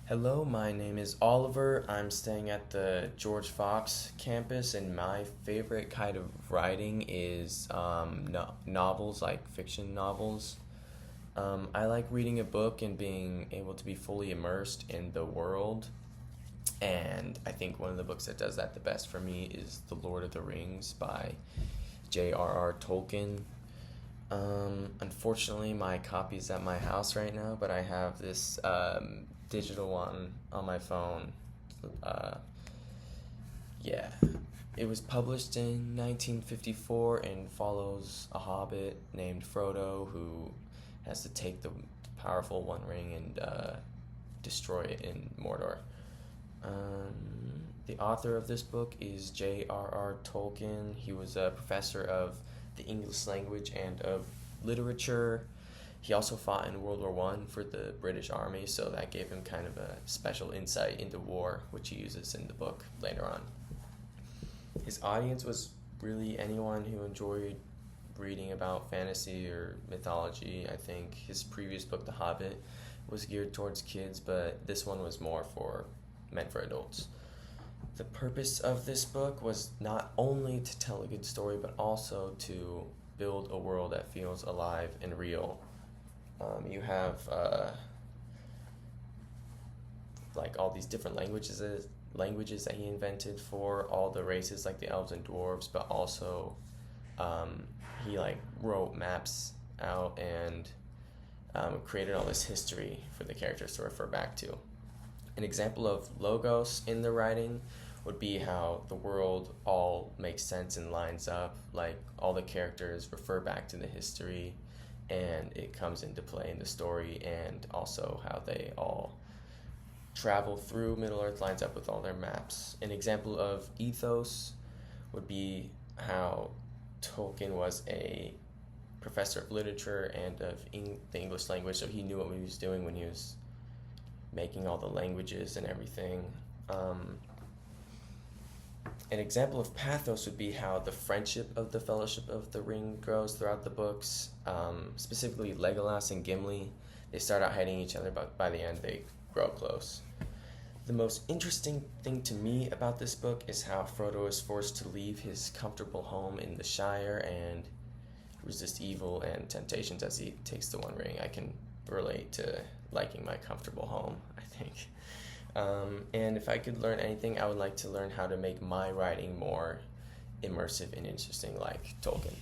Hello, my name is Oliver. I'm staying at the George Fox campus, and my favorite kind of writing is novels, like fiction novels. I like reading a book and being able to be fully immersed in the world. And I think one of the books that does that the best for me is The Lord of the Rings by J.R.R. Tolkien. Unfortunately, my copy's at my house right now, but I have this digital one on my phone. Uh, yeah. It was published in 1954 and follows a hobbit named Frodo who has to take the powerful One Ring and destroy it in Mordor. The author of this book is J.R.R. Tolkien. He was a professor of the English language and of literature. He also fought in World War One for the British Army, so that gave him kind of a special insight into war, which he uses in the book later on. His audience was really anyone who enjoyed reading about fantasy or mythology. I think his previous book, The Hobbit, was geared towards kids, but this one was more meant for adults. The purpose of this book was not only to tell a good story, but also to build a world that feels alive and real. You have like all these different languages that he invented for all the races, like the elves and dwarves, but also he like wrote maps out and created all this history for the characters to refer back to. An example of logos in the writing would be how the world all makes sense and lines up, like all the characters refer back to the history and it comes into play in the story, and also how they all travel through Middle Earth lines up with all their maps. An example of ethos would be how Tolkien was a professor of literature and of the English language, so he knew what he was doing when he was making all the languages and everything. An example of pathos would be how the friendship of the Fellowship of the Ring grows throughout the books. Specifically, Legolas and Gimli, they start out hating each other, but by the end they grow close. The most interesting thing to me about this book is how Frodo is forced to leave his comfortable home in the Shire and resist evil and temptations as he takes the One Ring. I can relate to liking my comfortable home, I think. And if I could learn anything, I would like to learn how to make my writing more immersive and interesting like Tolkien.